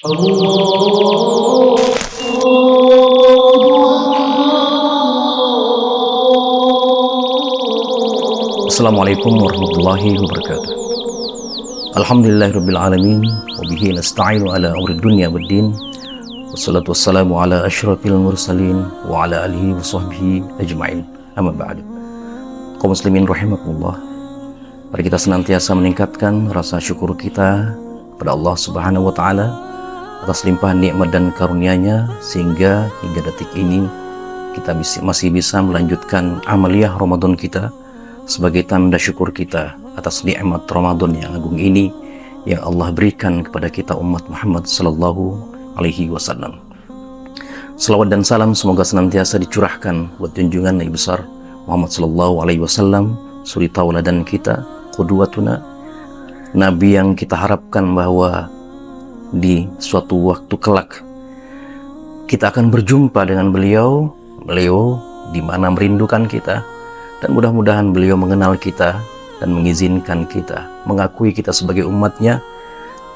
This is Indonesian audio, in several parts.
Assalamualaikum warahmatullahi wabarakatuh. Alhamdulillahirabbil alamin wa bihi nasta'inu ala umuri dunya waddin. Wassalatu wassalamu ala asyrafil mursalin wa ala alihi wa sahbihi ajma'in. Amma ba'du. Kaum muslimin rahimakumullah. Mari kita senantiasa meningkatkan rasa syukur kita kepada Allah Subhanahu wa taala atas limpahan nikmat dan karunia-Nya sehingga hingga detik ini kita masih bisa melanjutkan amaliyah Ramadan kita sebagai tanda syukur kita atas nikmat Ramadan yang agung ini yang Allah berikan kepada kita umat Muhammad sallallahu alaihi wasallam. Selawat dan salam semoga senantiasa dicurahkan buat junjungan Nabi besar Muhammad sallallahu alaihi wasallam, suri tauladan kita, qudwatuna, nabi yang kita harapkan bahwa di suatu waktu kelak kita akan berjumpa dengan beliau di mana merindukan kita, dan mudah-mudahan beliau mengenal kita dan mengizinkan kita mengakui kita sebagai umatnya,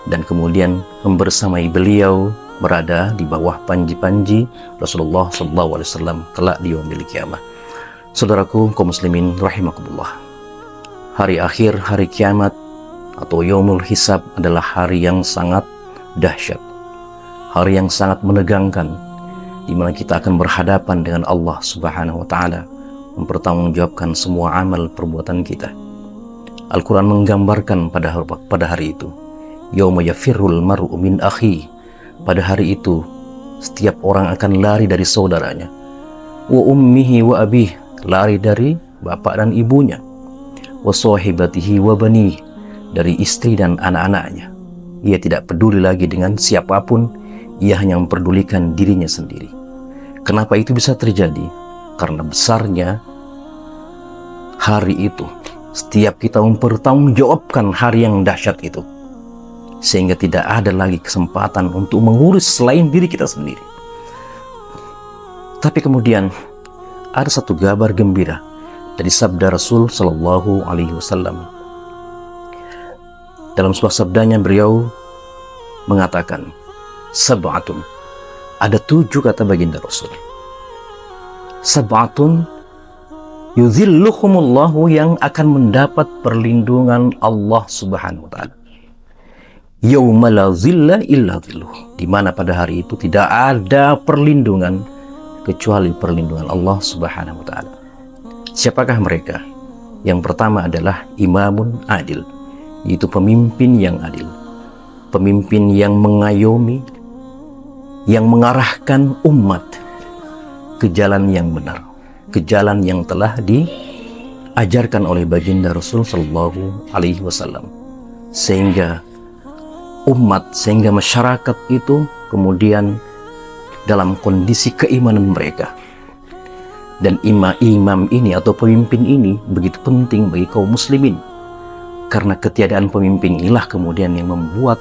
dan kemudian membersamai beliau berada di bawah panji-panji Rasulullah SAW kelak di yaumil qiyamah. Saudaraku kaum muslimin rahimakumullah, hari akhir, hari kiamat atau yaumul hisab adalah hari yang sangat dahsyat, hari yang sangat menegangkan, di mana kita akan berhadapan dengan Allah Subhanahu wa taala, mempertanggungjawabkan semua amal perbuatan kita. Al-Quran menggambarkan pada hari itu, yauma yafirrul mar'u min akhi, pada hari itu setiap orang akan lari dari saudaranya, wa ummihi wa abih, lari dari bapak dan ibunya, wa sahibatihi wa bani, dari istri dan anak-anaknya. Ia tidak peduli lagi dengan siapapun, ia hanya memperdulikan dirinya sendiri. Kenapa itu bisa terjadi? Karena besarnya hari itu. Setiap kita mempertanggungjawabkan hari yang dahsyat itu, sehingga tidak ada lagi kesempatan untuk mengurus selain diri kita sendiri. Tapi kemudian ada satu kabar gembira dari sabda Rasul Sallallahu Alaihi Wasallam. Dalam sebuah sabdanya beliau mengatakan, sab'atun, ada 7 kata baginda Rasul. Sab'atun yuzilluhumullahu, yang akan mendapat perlindungan Allah Subhanahu wa taala. Yauma la zilla illa zilluh, di mana pada hari itu tidak ada perlindungan kecuali perlindungan Allah Subhanahu wa taala. Siapakah mereka? Yang pertama adalah imamun adil, yaitu pemimpin yang adil, pemimpin yang mengayomi, yang mengarahkan umat ke jalan yang benar, ke jalan yang telah diajarkan oleh baginda Rasul Sallallahu Alaihi Wasallam, sehingga umat, sehingga masyarakat itu kemudian dalam kondisi keimanan mereka. Dan imam ini atau pemimpin ini begitu penting bagi kaum muslimin, karena ketiadaan pemimpin inilah kemudian yang membuat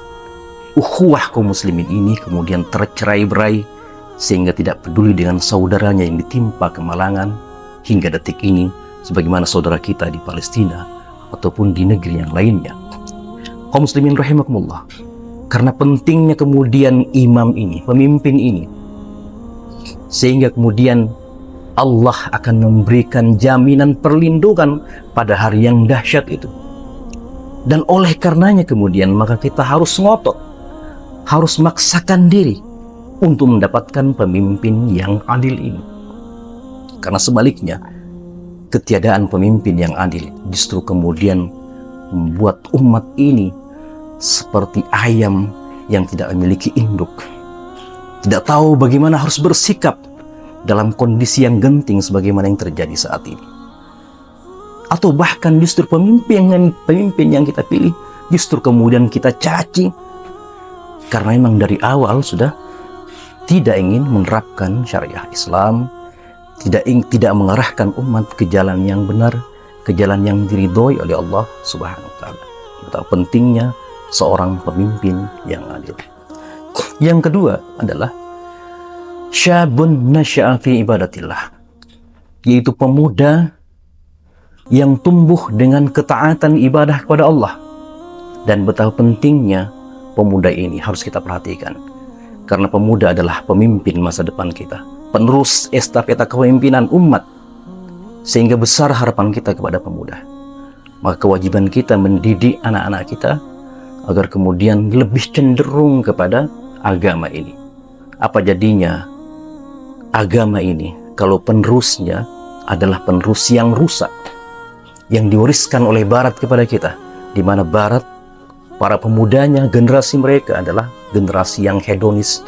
ukhuwah kaum muslimin ini kemudian tercerai-berai, sehingga tidak peduli dengan saudaranya yang ditimpa kemalangan hingga detik ini, sebagaimana saudara kita di Palestina ataupun di negeri yang lainnya. Kaum muslimin rahimakumullah, karena pentingnya kemudian imam ini, pemimpin ini, sehingga kemudian Allah akan memberikan jaminan perlindungan pada hari yang dahsyat itu. Dan oleh karenanya kemudian maka kita harus ngotot, harus maksakan diri untuk mendapatkan pemimpin yang adil ini. Karena sebaliknya, ketiadaan pemimpin yang adil justru kemudian membuat umat ini seperti ayam yang tidak memiliki induk, tidak tahu bagaimana harus bersikap dalam kondisi yang genting sebagaimana yang terjadi saat ini. Atau bahkan justru pemimpin yang kita pilih justru kemudian kita caci, karena memang dari awal sudah tidak ingin menerapkan syariah Islam, tidak mengarahkan umat ke jalan yang benar, ke jalan yang diridhoi oleh Allah Subhanahu wa taala. Betapa pentingnya seorang pemimpin yang adil. Yang kedua adalah syabun nasya'a fi ibadatillah, yaitu pemuda yang tumbuh dengan ketaatan ibadah kepada Allah. Dan betapa pentingnya pemuda ini harus kita perhatikan. Karena pemuda adalah pemimpin masa depan kita, penerus estafeta kepemimpinan umat. Sehingga besar harapan kita kepada pemuda. Maka kewajiban kita mendidik anak-anak kita agar kemudian lebih cenderung kepada agama ini. Apa jadinya agama ini kalau penerusnya adalah penerus yang rusak, yang diwariskan oleh Barat kepada kita, di mana Barat, para pemudanya, generasi mereka adalah generasi yang hedonis,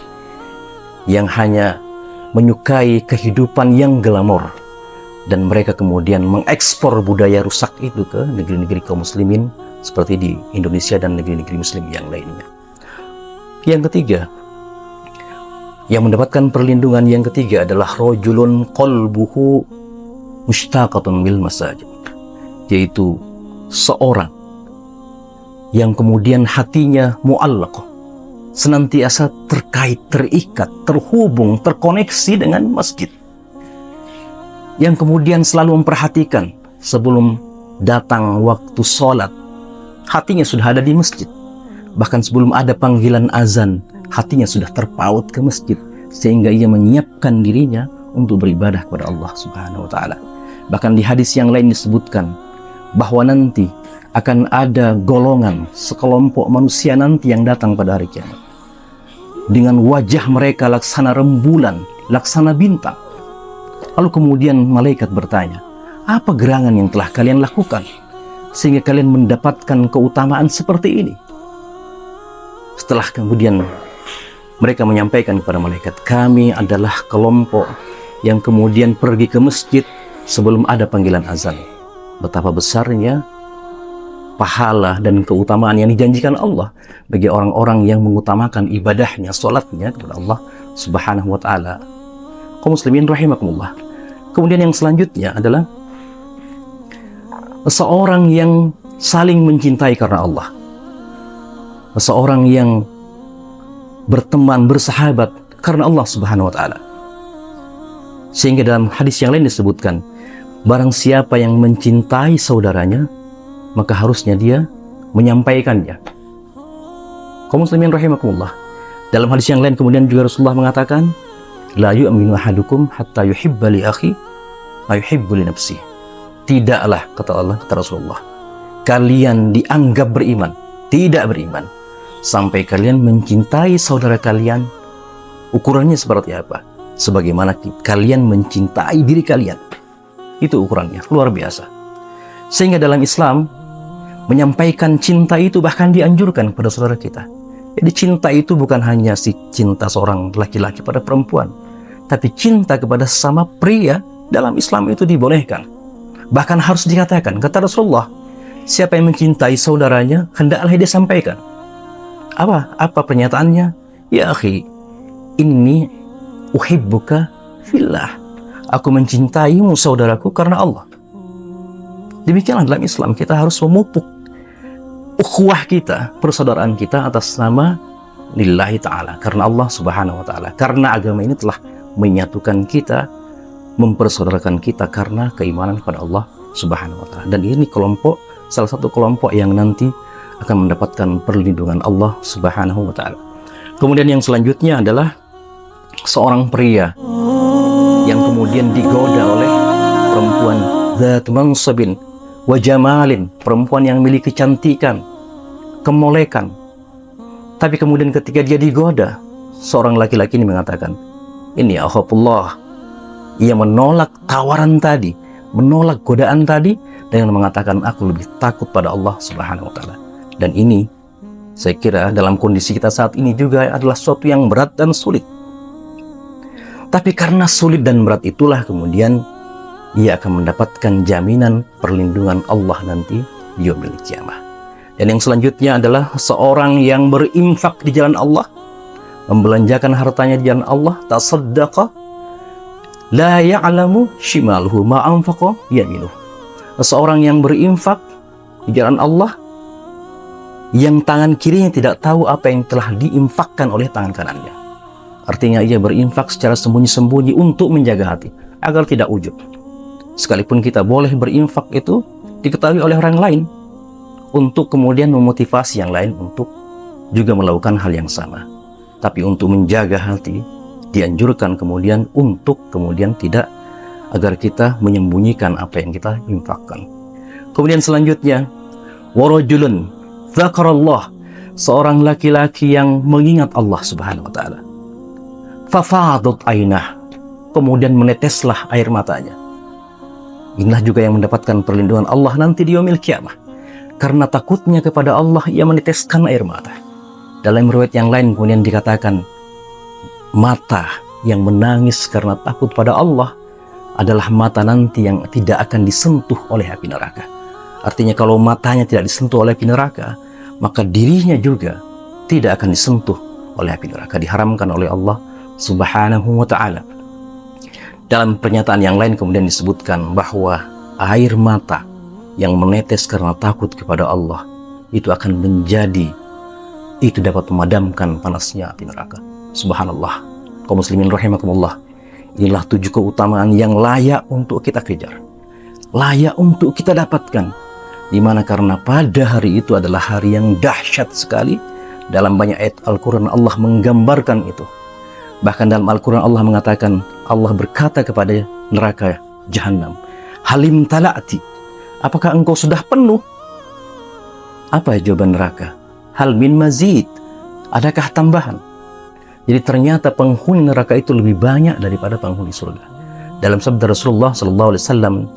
yang hanya menyukai kehidupan yang glamor, dan mereka kemudian mengekspor budaya rusak itu ke negeri-negeri kaum muslimin seperti di Indonesia dan negeri-negeri muslim yang lainnya. Yang ketiga, yang mendapatkan perlindungan yang ketiga adalah rajulun qalbuhu mushtaqatun bil masajid, yaitu seorang yang kemudian hatinya mu'allaqah, senantiasa terkait, terikat, terhubung, terkoneksi dengan masjid, yang kemudian selalu memperhatikan sebelum datang waktu sholat, hatinya sudah ada di masjid. Bahkan sebelum ada panggilan azan, hatinya sudah terpaut ke masjid, sehingga ia menyiapkan dirinya untuk beribadah kepada Allah Subhanahu wa Ta'ala. Bahkan di hadis yang lain disebutkan bahwa nanti akan ada golongan, sekelompok manusia nanti yang datang pada hari kiamat dengan wajah mereka laksana rembulan, laksana bintang. Lalu kemudian malaikat bertanya, apa gerangan yang telah kalian lakukan sehingga kalian mendapatkan keutamaan seperti ini? Setelah kemudian mereka menyampaikan kepada malaikat, kami adalah kelompok yang kemudian pergi ke masjid sebelum ada panggilan azan. Betapa besarnya pahala dan keutamaan yang dijanjikan Allah bagi orang-orang yang mengutamakan ibadahnya, sholatnya kepada Allah Subhanahu wa Ta'ala. Kaum muslimin rahimakumullah. Kemudian yang selanjutnya adalah seseorang yang saling mencintai karena Allah, seseorang yang berteman, bersahabat karena Allah Subhanahu wa Ta'ala. Sehingga dalam hadis yang lain disebutkan, barang siapa yang mencintai saudaranya, maka harusnya dia menyampaikannya. Kaum muslimin rahimakumullah. Dalam hadis yang lain kemudian juga Rasulullah mengatakan, la yu'minu ahadukum hatta yuhibba li akhi ma yuhibbu li nafsihi. Tidaklah, kata Allah, kata Rasulullah, kalian dianggap beriman, tidak beriman, sampai kalian mencintai saudara kalian. Ukurannya seperti apa? Sebagaimana kalian mencintai diri kalian. Itu ukurannya, luar biasa. Sehingga dalam Islam, menyampaikan cinta itu bahkan dianjurkan kepada saudara kita. Jadi cinta itu bukan hanya cinta seorang laki-laki pada perempuan, tapi cinta kepada sesama pria dalam Islam itu dibolehkan. Bahkan harus dikatakan, kata Rasulullah, siapa yang mencintai saudaranya, hendaklah dia sampaikan. Apa pernyataannya? Ya akhi, inni uhibbuka fillah. Aku mencintaimu saudaraku karena Allah. Demikianlah dalam Islam kita harus memupuk ukhuwah kita, persaudaraan kita atas nama lillahi ta'ala, karena Allah Subhanahu wa Ta'ala. Karena agama ini telah menyatukan kita, mempersaudarakan kita karena keimanan kepada Allah Subhanahu wa Ta'ala. Dan ini kelompok, salah satu kelompok yang nanti akan mendapatkan perlindungan Allah Subhanahu wa Ta'ala. Kemudian yang selanjutnya adalah seorang pria yang kemudian digoda oleh perempuan zat mansabin wa jamalin, perempuan yang memiliki kecantikan, kemolekan. Tapi kemudian ketika dia digoda, seorang laki-laki ini mengatakan, ini akhafullah. Ia menolak tawaran tadi, menolak godaan tadi dengan mengatakan, aku lebih takut pada Allah Subhanahu wa Ta'ala. Dan ini saya kira dalam kondisi kita saat ini juga adalah sesuatu yang berat dan sulit. Tapi karena sulit dan berat itulah kemudian ia akan mendapatkan jaminan perlindungan Allah nanti di yaumil qiyamah. Dan yang selanjutnya adalah seorang yang berinfak di jalan Allah, membelanjakan hartanya di jalan Allah, tasaddaqa la ya'lamu shimaluhu ma anfaqa yaminuh. Seorang yang berinfak di jalan Allah yang tangan kirinya tidak tahu apa yang telah diinfakkan oleh tangan kanannya. Artinya ia berinfak secara sembunyi-sembunyi untuk menjaga hati agar tidak ujub. Sekalipun kita boleh berinfak itu diketahui oleh orang lain untuk kemudian memotivasi yang lain untuk juga melakukan hal yang sama. Tapi untuk menjaga hati, dianjurkan kemudian untuk kemudian tidak, agar kita menyembunyikan apa yang kita infakkan. Kemudian selanjutnya, warajulun dzakarallah, seorang laki-laki yang mengingat Allah Subhanahu wa taala. Fafadat ainah, kemudian meneteslah air matanya. Inilah juga yang mendapatkan perlindungan Allah nanti di yaumil kiamah. Karena takutnya kepada Allah, ia meneteskan air mata. Dalam riwayat yang lain kemudian dikatakan, mata yang menangis karena takut pada Allah adalah mata nanti yang tidak akan disentuh oleh api neraka. Artinya kalau matanya tidak disentuh oleh api neraka, maka dirinya juga tidak akan disentuh oleh api neraka. Diharamkan oleh Allah Subhanahu wa ta'ala. Dalam pernyataan yang lain kemudian disebutkan bahwa air mata yang menetes karena takut kepada Allah itu akan menjadi, itu dapat memadamkan panasnya api neraka. Subhanallah. Kaum muslimin rahimakumullah. Inilah 7 keutamaan yang layak untuk kita kejar, layak untuk kita dapatkan. Dimana karena pada hari itu adalah hari yang dahsyat sekali. Dalam banyak ayat Al-Quran Allah menggambarkan itu. Bahkan dalam Al-Quran Allah mengatakan, Allah berkata kepada neraka Jahannam, halim tala'ati, apakah engkau sudah penuh? Apa jawaban neraka? Hal min mazid, adakah tambahan? Jadi ternyata penghuni neraka itu lebih banyak daripada penghuni surga. Dalam sabda Rasulullah SAW,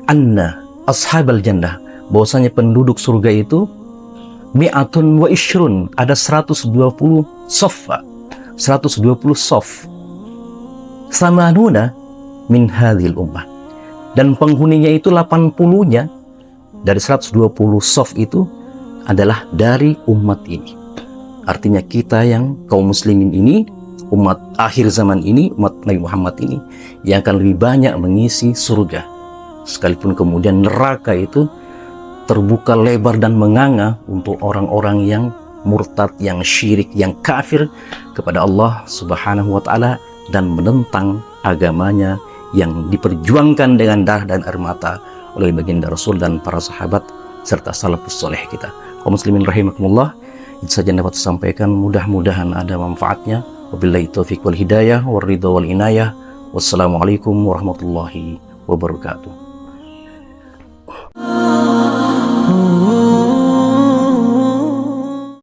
anna ashabal jannah, bahwasanya penduduk surga itu mi'atun wa ishrun, ada 120 soffa, 120 sof, samanuna min hadhil ummah, dan penghuninya itu 80-nya dari 120 sof itu adalah dari umat ini. Artinya kita yang kaum muslimin ini, umat akhir zaman ini, umat Nabi Muhammad ini, yang akan lebih banyak mengisi surga, sekalipun kemudian neraka itu terbuka lebar dan menganga untuk orang-orang yang murtad, yang syirik, yang kafir kepada Allah Subhanahu wa ta'ala dan menentang agamanya yang diperjuangkan dengan darah dan air mata oleh baginda Rasul dan para sahabat serta salafus soleh kita. Kaum muslimin rahimakumullah, itu saja yang dapat disampaikan. Mudah-mudahan ada manfaatnya. Wabillahi taufiq wal hidayah wal ridha wal inayah. Wassalamualaikum warahmatullahi wabarakatuh.